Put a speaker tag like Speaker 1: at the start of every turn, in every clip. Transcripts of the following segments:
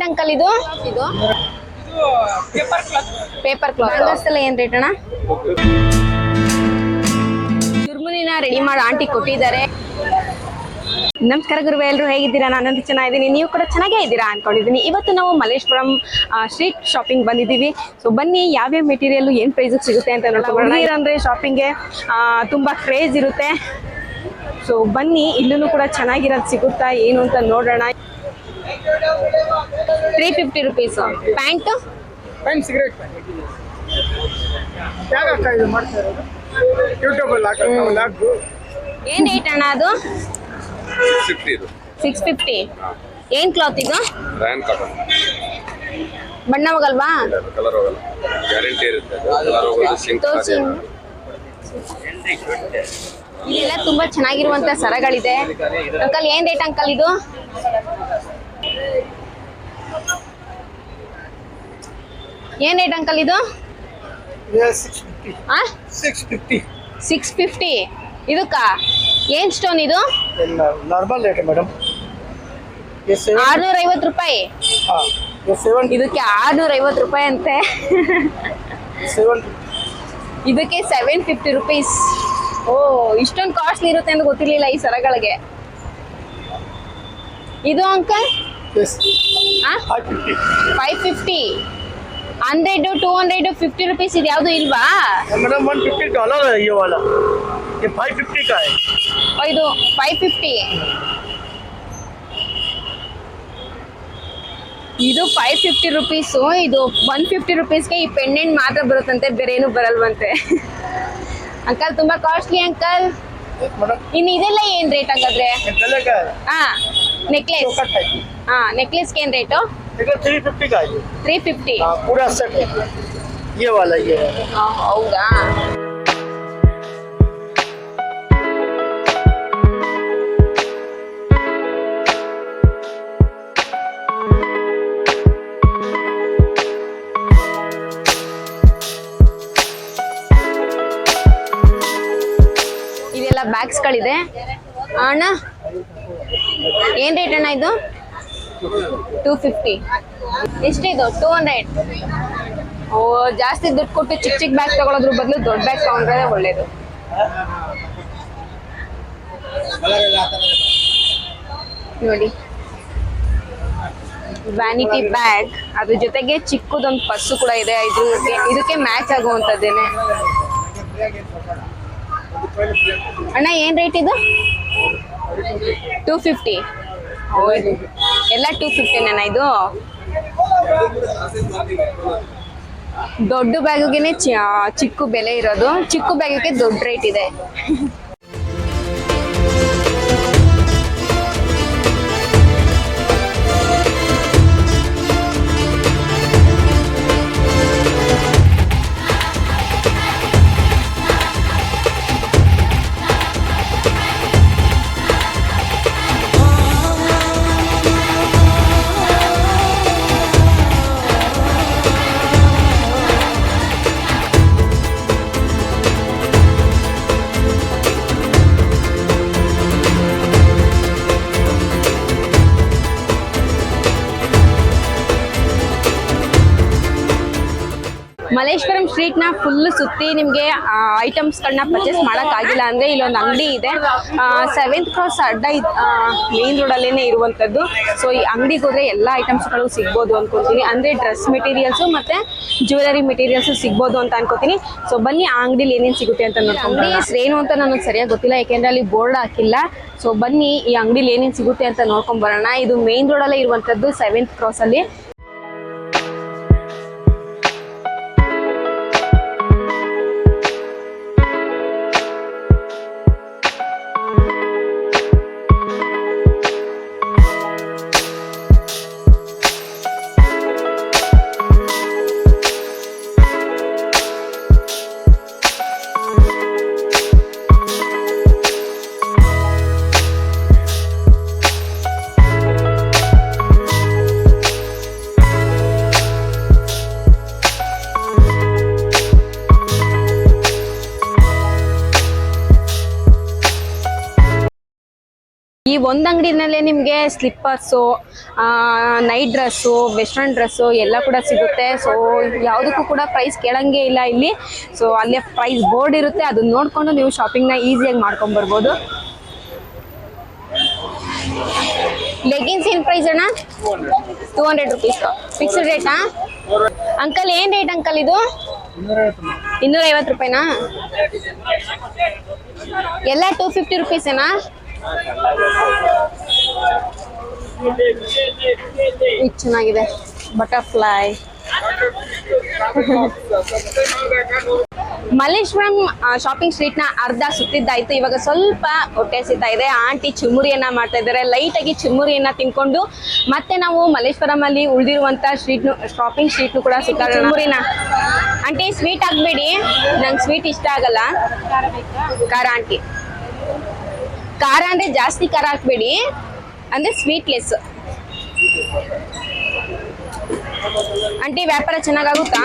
Speaker 1: Rate uncle ಇದು ಇದು paper cloth ಎಲ್ಲ ಏನ್ ರೇಟ್ ಅಣ್ಣ? ಚುರ್ಮುನಿನ ರೆಡಿ ಮಾಡಿ ಆಂಟಿ ಕೊಟ್ಟಿದ್ದಾರೆ. ನಮಸ್ಕಾರ ಗುರುವೆ, ಎಲ್ಲರೂ ಹೇಗಿದ್ದೀರಾ? ನಾನಂತೂ ಚೆನ್ನಾಗಿದ್ದೀನಿ, ನೀವು ಕೂಡ ಚೆನ್ನಾಗೇ ಇದ್ದೀರಾ ಅನ್ಕೊಂಡಿದ್ದೀನಿ. ಇವತ್ತು ನಾವು ಮಲ್ಲೇಶ್ವರಂ ಸ್ಟ್ರೀಟ್ ಶಾಪಿಂಗ್ ಬಂದಿದ್ದೀವಿ. ಸೊ ಬನ್ನಿ, ಯಾವ್ಯಾವ ಮೆಟೀರಿಯಲ್ ಏನು ಪ್ರೈಸಿಗೆ ಸಿಗುತ್ತೆ ಅಂತ ನೋಡ್ಕೊಳ್ಳೋಣ. ಅಂದರೆ ಶಾಪಿಂಗ್ಗೆ ತುಂಬ ಕ್ರೇಜ್ ಇರುತ್ತೆ. ಸೊ ಬನ್ನಿ, ಇಲ್ಲೂ ಕೂಡ ಚೆನ್ನಾಗಿರೋದು ಸಿಗುತ್ತಾ ಏನು ಅಂತ ನೋಡೋಣ. 350 rupees ಪ್ಯಾಂಟ್
Speaker 2: ಸಿಗರೇಟ್
Speaker 1: ಏನ್ ರೇಟ್ ಅಣ್ಣ ಅದು? 650. ಏನ್ ಕ್ಲಾತ್ ಇದು?
Speaker 3: ರಯಾನ್ ಕಾಟನ್.
Speaker 1: ಬಣ್ಣ ಹೋಗಲ್ವಾ?
Speaker 3: ಕಲರ್ ಹೋಗಲ್ಲ, ಗ್ಯಾರಂಟಿ ಇರುತ್ತೆ. ಕಲರ್ ಹೋಗೋದು ಸಿಂಕ್
Speaker 1: ತೋರಿಸಿ. ಇಲ್ಲೆಲ್ಲ ತುಂಬಾ ಚೆನ್ನಾಗಿರುವಂತ ಸರಗಳಿದೆ. ಅಂಕಲ್ ಏನ್ ರೇಟ್ ಅಂಕಲ್ ಇದು? ಏನ್ ರೇಟ್ ಅಂಕಲ್ ಇದು? 650. ಇದಕ್ಕ ಏನ್ ಸ್ಟೋನ್ ಇದು?
Speaker 2: Normal rate madam.
Speaker 1: 650 ರೂಪಾಯಿ. ಇದಕ್ಕೆ 650 ರೂಪಾಯಿ ಅಂತೆ. ಇದಕ್ಕೆ 750 rupees. ಓ, ಇಷ್ಟೊಂದು ಕಾಸ್ಟ್ಲಿ ಇರುತ್ತೆ ಅಂತ ಗೊತ್ತಿರ್ಲಿಲ್ಲ ಈ ಸರಗಳಿಗೆ. ಇದು ಅಂಕಲ್ 550. 100, 200, 50 rupees ಇದು ಯಾವುದು ಇಲ್ವಾ?
Speaker 2: मैडम $150 है ये वाला, ये 550 का है.
Speaker 1: ಇದು 550. ಇದು 550 rupees. ಇದು 150 rupeesಗೆ ಈ ಪೆಂಡೆಂಟ್ ಮಾತ್ರ ಬರುತ್ತಂತೆ, ಬೇರೆ ಏನು ಬರಲ್ವಂತೆ. ಅಂಕಲ್ ತುಂಬಾ ಕಾಸ್ಟ್ಲಿ ಅಂಕಲ್. ಇನ್ನು ಇದೆಲ್ಲ ಏನ್ ರೇಟ್ ಹಾಗಾದ್ರೆ? ಹಾ, ನೆಕ್ಲೆಸ್. ಹಾ, ನೆಕ್ಲೆಸ್ಗೆ ಏನ್ ರೇಟು?
Speaker 2: 350 का है.
Speaker 1: 350.
Speaker 2: पूरा सेट है ये वाला. ये
Speaker 1: ಹೌದಾ? ಇದೆಲ್ಲ ಬ್ಯಾಗ್ಸ್ ಗಳಿದೆ ಅಣ್ಣ. ಏನ್ ರೇಟ್ ಅಣ್ಣ ಇದು? 250. ಎಷ್ಟಿದು? 200. ಓ, ಜಾಸ್ತಿ ದುಡ್ಡು ಕೊಟ್ಟು ಚಿಕ್ಕ ಚಿಕ್ಕ ಬ್ಯಾಗ್ ತಗೊಳ್ಳೋದ್ರ ಬದಲು ದೊಡ್ಡ ಬ್ಯಾಗ್ ತಗೊಂಡ್ರೆ ಒಳ್ಳೇದು. ನೋಡಿ, ವ್ಯಾನಿಟಿ ಬ್ಯಾಗ್, ಅದ್ರ ಜೊತೆಗೆ ಚಿಕ್ಕದೊಂದು ಪರ್ಸು ಕೂಡ ಇದೆ. ಇದಕ್ಕೆ ಮ್ಯಾಚ್ ಆಗುವಂತದ್ದೇನೆ. ಅಣ್ಣ ಏನ್ ರೇಟ್ ಇದು? 250. ಎಲ್ಲ 250 ಇದು. ದೊಡ್ಡ ಬ್ಯಾಗಿಗೆ ಚಿಕ್ಕ ಬೆಲೆ ಇರೋದು, ಚಿಕ್ಕ ಬ್ಯಾಗಿಗೆ ದೊಡ್ಡ ರೇಟ್ ಇದೆ. ಮಲ್ಲೇಶ್ವರಂ ಸ್ಟ್ರೀಟ್ ನ ಫುಲ್ ಸುತ್ತಿ ನಿಮ್ಗೆ ಐಟಮ್ಸ್ ಗಳನ್ನ ಪರ್ಚೇಸ್ ಮಾಡಕ್ ಆಗಿಲ್ಲ ಅಂದ್ರೆ ಇಲ್ಲೊಂದು ಅಂಗಡಿ ಇದೆ. 7th ಕ್ರಾಸ್ ಅಡ್ಡ ಮೇನ್ ರೋಡ್ ಅಲ್ಲೇನೆ ಇರುವಂತದ್ದು. ಸೊ ಈ ಅಂಗಡಿಗೆ ಹೋದ್ರೆ ಎಲ್ಲಾ ಐಟಮ್ಸ್ ಗಳು ಸಿಗ್ಬೋದು ಅನ್ಕೋತೀನಿ. ಅಂದ್ರೆ ಡ್ರೆಸ್ ಮೆಟೀರಿಯಲ್ಸ್ ಮತ್ತೆ ಜ್ಯುವೆಲರಿ ಮೆಟೀರಿಯಲ್ಸ್ ಸಿಗ್ಬೋದು ಅಂತ ಅನ್ಕೋತೀನಿ. ಸೊ ಬನ್ನಿ, ಆ ಅಂಗಡಿಲಿ ಏನೇನ್ ಸಿಗುತ್ತೆ ಅಂತ ನೋಡ್ಕೊಂಡು. ಅಂಗಡಿ ಹೆಸರು ಏನು ಅಂತ ನನಗೆ ಸರಿಯಾಗಿ ಗೊತ್ತಿಲ್ಲ, ಯಾಕೆಂದ್ರೆ ಅಲ್ಲಿ ಬೋರ್ಡ್ ಹಾಕಿಲ್ಲ. ಸೊ ಬನ್ನಿ, ಈ ಅಂಗಡಿಲಿ ಏನೇನ್ ಸಿಗುತ್ತೆ ಅಂತ ನೋಡ್ಕೊಂಡ್ ಬರೋಣ. ಇದು ಮೇನ್ ರೋಡ್ ಅಲ್ಲೇ ಇರುವಂತದ್ದು, 7th ಕ್ರಾಸ್ ಅಲ್ಲಿ. ಒಂದು ಅಂಗಡಿನಲ್ಲೇ ನಿಮಗೆ slippers, night dress, western dress ಎಲ್ಲ ಕೂಡ ಸಿಗುತ್ತೆ. ಸೊ ಯಾವುದಕ್ಕೂ ಕೂಡ ಪ್ರೈಸ್ ಕೇಳಂಗೆ ಇಲ್ಲ ಇಲ್ಲಿ. ಸೊ ಅಲ್ಲೇ ಪ್ರೈಸ್ ಬೋರ್ಡ್ ಇರುತ್ತೆ, ಅದನ್ನ ನೋಡಿಕೊಂಡು ನೀವು ಶಾಪಿಂಗ್ನ ಈಸಿಯಾಗಿ ಮಾಡ್ಕೊಂಬರ್ಬೋದು. ಲೆಗಿನ್ಸ್ ಏನು ಪ್ರೈಸ್ ಅಣ್ಣ? 200 ರುಪೀಸ್ ಫಿಕ್ಸ್ಡ್ ರೇಟಾ? ಅಂಕಲ್ ಏನು ರೇಟ್ ಅಂಕಲ್ ಇದು? 250 ರೂಪಾಯಿನಾ? ಎಲ್ಲ 250 ರುಪೀಸೇನಾ? ಇದು ಚೆನ್ನಾಗಿದೆ, ಬಟರ್ಫ್ಲೈ. ಮಲ್ಲೇಶ್ವರಂ ಶಾಪಿಂಗ್ ಸ್ಟ್ರೀಟ್ ನ ಅರ್ಧ ಸುತ್ತಿದ್ದಾಯ್ತು. ಇವಾಗ ಸ್ವಲ್ಪ ಹೊಟ್ಟೆ ಸಿಗ್ತಾ ಇದೆ. ಆಂಟಿ ಚುರುಮುರಿಯನ್ನ ಮಾಡ್ತಾ ಇದ್ದಾರೆ. ಲೈಟ್ ಆಗಿ ಚುರುಮುರಿಯನ್ನ ತಿನ್ಕೊಂಡು ಮತ್ತೆ ನಾವು ಮಲ್ಲೇಶ್ವರಂ ಅಲ್ಲಿ ಉಳಿದಿರುವಂತ ಶಾಪಿಂಗ್ ಸ್ಟ್ರೀಟ್ ಕೂಡ ಸುತ್ತ. ಚುರುಮುರಿನ ಆಂಟಿ ಸ್ವೀಟ್ ಹಾಕ್ಬೇಡಿ, ನಂಗೆ ಸ್ವೀಟ್ ಇಷ್ಟ ಆಗಲ್ಲ. ಖಾರ ಆಂಟಿ, ಖಾರ ಅಂದ್ರೆ ಜಾಸ್ತಿ ಖಾರ ಹಾಕ್ಬೇಡಿ, ಅಂದ್ರೆ ಸ್ವೀಟ್ಲೆಸ್. ಆಂಟಿ ವ್ಯಾಪಾರ ಚೆನ್ನಾಗಾಗುತ್ತಾ?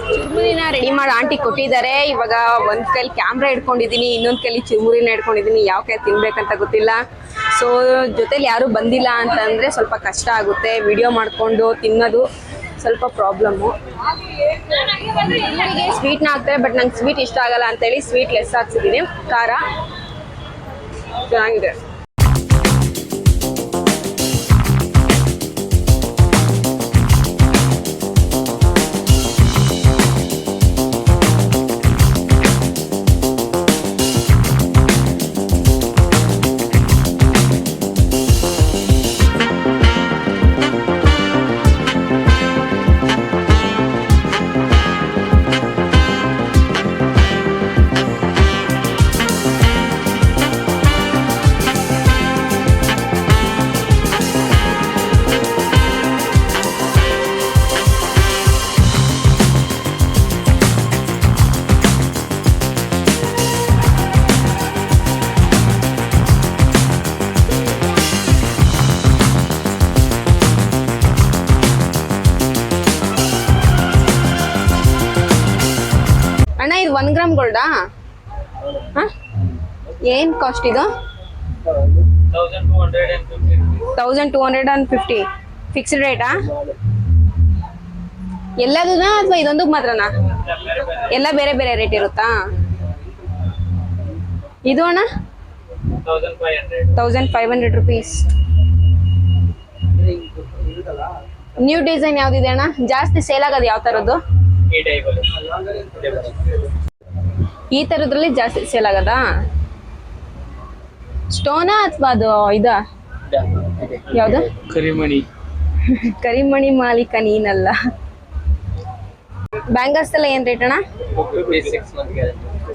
Speaker 1: ಚುರುಮುರಿನ ರೆಡಿ ಮಾಡಿ ಆಂಟಿ ಕೊಟ್ಟಿದ್ದಾರೆ. ಇವಾಗ ಒಂದ್ ಕೈಲಿ ಕ್ಯಾಮ್ರಾ ಇಟ್ಕೊಂಡಿದ್ದೀನಿ, ಇನ್ನೊಂದ್ ಕೈಲಿ ಚುರುಮುರಿನ ಇಟ್ಕೊಂಡಿದ್ದೀನಿ. ಯಾವ ಕೈ ತಿನ್ಬೇಕಂತ ಗೊತ್ತಿಲ್ಲ. ಸೊ ಜೊತೆಲಿ ಯಾರು ಬಂದಿಲ್ಲ ಅಂತಂದ್ರೆ ಸ್ವಲ್ಪ ಕಷ್ಟ ಆಗುತ್ತೆ. ವಿಡಿಯೋ ಮಾಡ್ಕೊಂಡು ತಿನ್ನೋದು ಸ್ವಲ್ಪ ಪ್ರಾಬ್ಲಮ್ಮು. ಇವರಿಗೆ ಸ್ವೀಟ್ನ ಹಾಕ್ತಾರೆ, ಬಟ್ ನಂಗೆ ಸ್ವೀಟ್ ಇಷ್ಟ ಆಗಲ್ಲ ಅಂತೇಳಿ ಸ್ವೀಟ್ ಲೆಸ್ ಹಾಕ್ಸಿದ್ದೀನಿ. ಖಾರ ಚೆನ್ನಾಗಿದೆ. ಅಣ್ಣ ಇದು 1 ಗ್ರಾಮ್ ಗೋಲ್ಡಾ? ಏನ್ ಕಾಸ್ಟ್ ಇದು? 1250 ಫಿಕ್ಸ್ಡ್ ರೇಟಾ? ಎಲ್ಲದೂನಾ ಅಥವಾ ಇದೊಂದಕ್ಕೆ ಮಾತ್ರನಾ? ಎಲ್ಲ ಬೇರೆ ಬೇರೆ ರೇಟ್ ಇರುತ್ತಾ? ಇದು ಅಣ್ಣ 1500 ರುಪೀಸ್. ನ್ಯೂ ಡಿಸೈನ್ ಯಾವ್ದಿದೆ ಅಣ್ಣ? ಜಾಸ್ತಿ ಸೇಲ್ ಆಗೋದು ಯಾವ ತರದ್ದು? ಈ ತರದ್ರಲ್ಲಿ ಜಾಸ್ತಿ ಸೇಲ್ ಆಗದಾ? ಸ್ಟೋನಾ ಅಥವಾ ಅದು ಇದ ಯಾವ್ದು?
Speaker 2: ಕರಿಮಣಿ.
Speaker 1: ಕರಿಮಣಿ ಮಾಲೀಕ ನೀನಲ್ಲ. ಬ್ಯಾಂಗಲ್ಸ್ ಎಲ್ಲ ಏನ್ ರೇಟ್ ಅಣ್ಣ?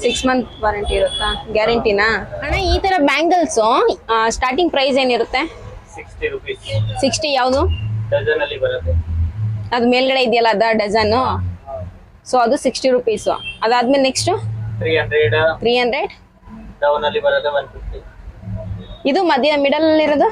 Speaker 1: 6 ಮಂತ್ ವಾರಂಟಿ ಇರುತ್ತಾ? ಗ್ಯಾರಂಟಿನಾ ಅಣ್ಣ? ಈ ತರ ಬ್ಯಾಂಗಲ್ಸ್ ಸ್ಟಾರ್ಟಿಂಗ್ ಪ್ರೈಸ್ ಏನಿರುತ್ತೆ? 60. ಯಾವುದು? ಅದು ಮೇಲ್ಗಡೆ ಇದೆಯಲ್ಲ ಅದ ಡಜನ್. ಸೊ ಅದು 60 ರುಪೀಸ್. ಅದಾದ್ಮೇಲೆ ನೆಕ್ಸ್ಟ್ 300.
Speaker 3: ಡೌನ್ ಅಲ್ಲಿ ಬರೋದು 150.
Speaker 1: ಇದು ಮಧ್ಯ ಮಿಡಲ್ ಅಲ್ಲಿ ಇರೋದು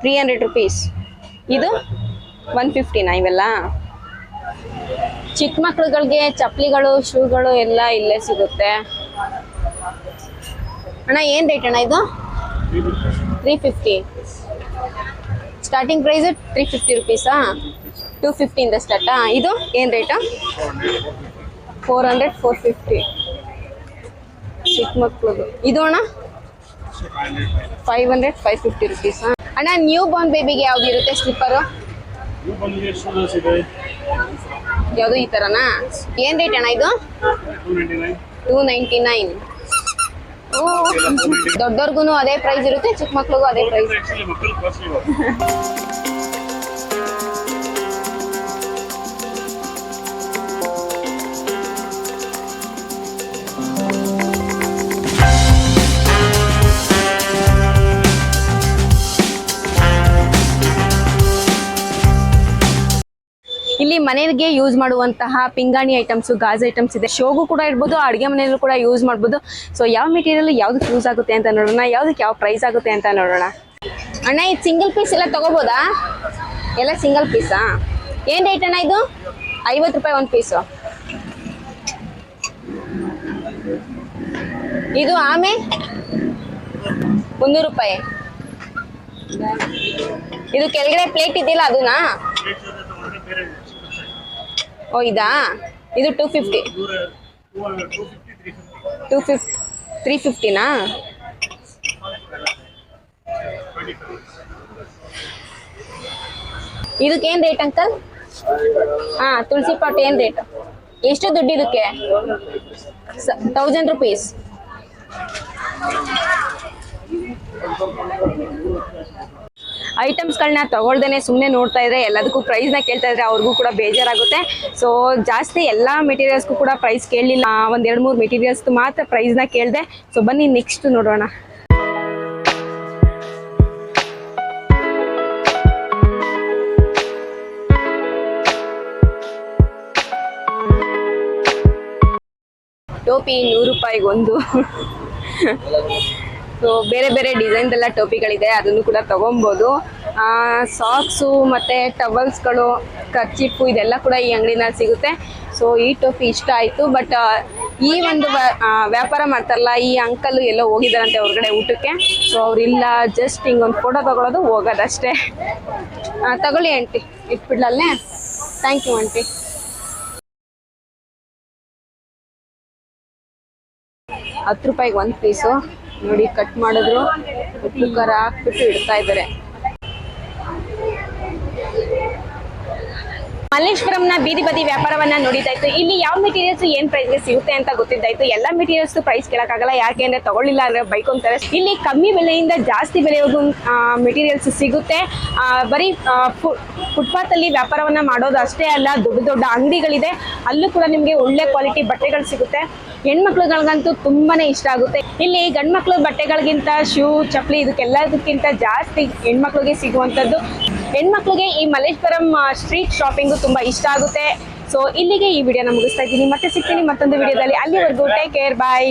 Speaker 1: 300 ರುಪೀಸ್. ಇದು 150ನಾ? ಇವೆಲ್ಲ ಚಿಕ್ಕ ಮಕ್ಳುಗಳಿಗೆ ಚಪ್ಪಲಿಗಳು, ಶೂಗಳು ಎಲ್ಲ ಇಲ್ಲೇ ಸಿಗುತ್ತೆ. ಅಣ್ಣ ಏನ್ ರೇಟ್ ಅಣ್ಣ ಇದು? 350. Starting price 350 ರುಪೀಸಾ? 250 ಇಂದ ಸ್ಟಾರ್ಟಾ? ಇದು ಏನ್ ರೇಟಾ? 400, 450 ಚಿಕ್ಕ ಮಕ್ಳದು. ಇದು ಅಣ್ಣ 500, 550 ರುಪೀಸ್. ಅಣ್ಣ ನ್ಯೂ ಬಾರ್ನ್ ಬೇಬಿಗೆ ಯಾವ್ದು ಇರುತ್ತೆ ಸ್ಲಿಪ್ಪರು? ಯಾವುದು ಈ ತರನಾ? ಏನ್ ರೇಟ್ ಅಣ್ಣ ಇದು? 299. ಓ, ದೊಡ್ಡವ್ರಿಗೂ ಅದೇ ಪ್ರೈಸ್ ಇರುತ್ತೆ, ಚಿಕ್ಕ ಮಕ್ಳಿಗೂ ಅದೇ ಪ್ರೈಸ್. ಇಲ್ಲಿ ಮನೆಗೆ ಯೂಸ್ ಮಾಡುವಂತಹ ಪಿಂಗಾಣಿ ಐಟಮ್ಸ್, ಗಾಜ್ ಐಟಮ್ಸ್ ಇದೆ. ಶೋಗೂ ಕೂಡ ಇರ್ಬೋದು, ಅಡುಗೆ ಮನೆಯಲ್ಲೂ ಕೂಡ ಯೂಸ್ ಮಾಡ್ಬೋದು. ಸೊ ಯಾವ ಮೆಟೀರಿಯಲ್ ಯಾವ್ದಕ್ಕೆ ಯೂಸ್ ಆಗುತ್ತೆ ಅಂತ ನೋಡೋಣ, ಯಾವ್ದಕ್ಕೆ ಯಾವ ಪ್ರೈಸ್ ಆಗುತ್ತೆ ಅಂತ ನೋಡೋಣ. ಅಣ್ಣ ಇದು ಸಿಂಗಲ್ ಪೀಸ್ ಎಲ್ಲ ತಗೋಬೋದಾ? ಎಲ್ಲ ಸಿಂಗಲ್ ಪೀಸಾ? ಏನು ರೇಟ್ ಅಣ್ಣ ಇದು? 50 ರೂಪಾಯಿ ಒಂದು ಪೀಸು. ಇದು ಆಮೆ 300 ರೂಪಾಯಿ. ಇದು ಕೆಳಗಡೆ ಪ್ಲೇಟ್ ಇದೆಯಲ್ಲ ಅದನಾ? ಓ ಇದಾ? ಇದು 250. 350ನಾ? ಇದಕ್ಕೆ ಏನ್ ರೇಟ್ ಅಂಕಲ್? ಹಾ, ತುಳಸಿ ಪಾಟ್ ಏನ್ ರೇಟ್? ಎಷ್ಟು ದುಡ್ಡು ಇದಕ್ಕೆ? 1000 rupees. ಐಟಮ್ಸ್ಗಳನ್ನ ತಗೊಳ್ದೇನೆ ಸುಮ್ಮನೆ ನೋಡ್ತಾ ಇದ್ರೆ ಎಲ್ಲದಕ್ಕೂ ಪ್ರೈಸ್ನ ಕೇಳ್ತಾ ಇದ್ರೆ ಅವ್ರಿಗೂ ಕೂಡ ಬೇಜಾರಾಗುತ್ತೆ. ಸೊ ಜಾಸ್ತಿ ಎಲ್ಲ ಮೆಟೀರಿಯಲ್ಸ್ಗೂ ಕೂಡ ಪ್ರೈಸ್ ಕೇಳಲಿಲ್ಲ, ಒಂದು 2-3 ಮೆಟೀರಿಯಲ್ಸ್ ಮಾತ್ರ ಪ್ರೈಸ್ನ ಕೇಳಿದೆ. ಸೊ ಬನ್ನಿ ನೆಕ್ಸ್ಟ್ ನೋಡೋಣ. ಟೋಪಿ 100 ರೂಪಾಯಿಗೆ ಒಂದು. ಸೊ ಬೇರೆ ಬೇರೆ ಡಿಸೈನ್ ಎಲ್ಲ ಟೋಪಿಗಳಿದೆ, ಅದನ್ನು ಕೂಡ ತಗೊಬೋದು. ಸಾಕ್ಸು ಮತ್ತು ಟವಲ್ಸ್ಗಳು, ಕರ್ಚಿಪ್ಪು ಇದೆಲ್ಲ ಕೂಡ ಈ ಅಂಗಡಿನಲ್ಲಿ ಸಿಗುತ್ತೆ. ಸೊ ಈ ಟೋಪಿ ಇಷ್ಟ ಆಯಿತು. ಬಟ್ ಈ ಒಂದು ವ್ಯಾಪಾರ ಮಾಡ್ತಾರಲ್ಲ ಈ ಅಂಕಲ್ ಎಲ್ಲೋ ಹೋಗಿದ್ದಾರಂತೆ ಹೊರಗಡೆ ಊಟಕ್ಕೆ. ಸೊ ಅವರಿಲ್ಲ, ಜಸ್ಟ್ ಹಿಂಗೊಂದು ಫೋಟೋ ತಗೊಳ್ಳೋದು ಹೋಗೋದಷ್ಟೇ. ತಗೊಳ್ಳಿ ಆಂಟಿ, ಇಟ್ಬಿಡ್ಲಲ್ಲೇ. Thank you aunty. ₹10 ಒಂದು ಪೀಸು ನೋಡಿ, ಕಟ್ ಮಾಡಿದ್ರು, ಉಪ್ಪು ಖಾರ ಹಾಕ್ಬಿಟ್ಟು ಇಡ್ತಾ ಇದ್ದಾರೆ. ಮಲ್ಲೇಶ್ವರಂನ ಬೀದಿ ಬದಿ ವ್ಯಾಪಾರವನ್ನ ನೋಡಿದಾಯ್ತು. ಇಲ್ಲಿ ಯಾವ ಮೆಟೀರಿಯಲ್ಸ್ ಏನ್ ಪ್ರೈಸ್ಗೆ ಸಿಗುತ್ತೆ ಅಂತ ಗೊತ್ತಿದ್ದಾಯ್ತು. ಎಲ್ಲ ಮೆಟೀರಿಯಲ್ಸ್ ಪ್ರೈಸ್ ಕೇಳಕ್ಕಾಗಲ್ಲ, ಯಾಕೆಂದ್ರೆ ತಗೊಳ್ಳಿಲ್ಲ ಅಂದ್ರೆ ಬೈಕೊಂತಾರೆ. ಇಲ್ಲಿ ಕಮ್ಮಿ ಬೆಲೆಯಿಂದ ಜಾಸ್ತಿ ಬೆಲೆವರೆಗೂ ಮೆಟೀರಿಯಲ್ಸ್ ಸಿಗುತ್ತೆ. ಬರೀ ಫುಟ್ಪಾತ್ ಅಲ್ಲಿ ವ್ಯಾಪಾರವನ್ನ ಮಾಡೋದು ಅಷ್ಟೇ ಅಲ್ಲ, ದೊಡ್ಡ ದೊಡ್ಡ ಅಂಗಡಿಗಳಿದೆ, ಅಲ್ಲೂ ಕೂಡ ನಿಮ್ಗೆ ಒಳ್ಳೆ ಕ್ವಾಲಿಟಿ ಬಟ್ಟೆಗಳು ಸಿಗುತ್ತೆ. ಹೆಣ್ಮಕ್ಳುಗಳಿಗಂತೂ ತುಂಬಾನೇ ಇಷ್ಟ ಆಗುತ್ತೆ. ಇಲ್ಲಿ ಗಂಡ್ಮಕ್ಳು ಬಟ್ಟೆಗಳಿಗಿಂತ ಶೂ, ಚಪ್ಪಲಿ ಇದಕ್ಕೆಲ್ಲದಕ್ಕಿಂತ ಜಾಸ್ತಿ ಹೆಣ್ಮಕ್ಳಿಗೆ ಸಿಗುವಂಥದ್ದು. ಹೆಣ್ಮಕ್ಳಿಗೆ ಈ ಮಲ್ಲೇಶ್ವರಂ ಸ್ಟ್ರೀಟ್ ಶಾಪಿಂಗು ತುಂಬಾ ಇಷ್ಟ ಆಗುತ್ತೆ. ಸೊ ಇಲ್ಲಿಗೆ ಈ ವಿಡಿಯೋನ ಮುಗಿಸ್ತಾ ಇದ್ದೀನಿ. ಮತ್ತೆ ಸಿಗ್ತೀನಿ ಮತ್ತೊಂದು ವಿಡಿಯೋದಲ್ಲಿ. ಅಲ್ಲಿವರೆಗೂ ಟೇಕ್ ಕೇರ್, ಬಾಯ್.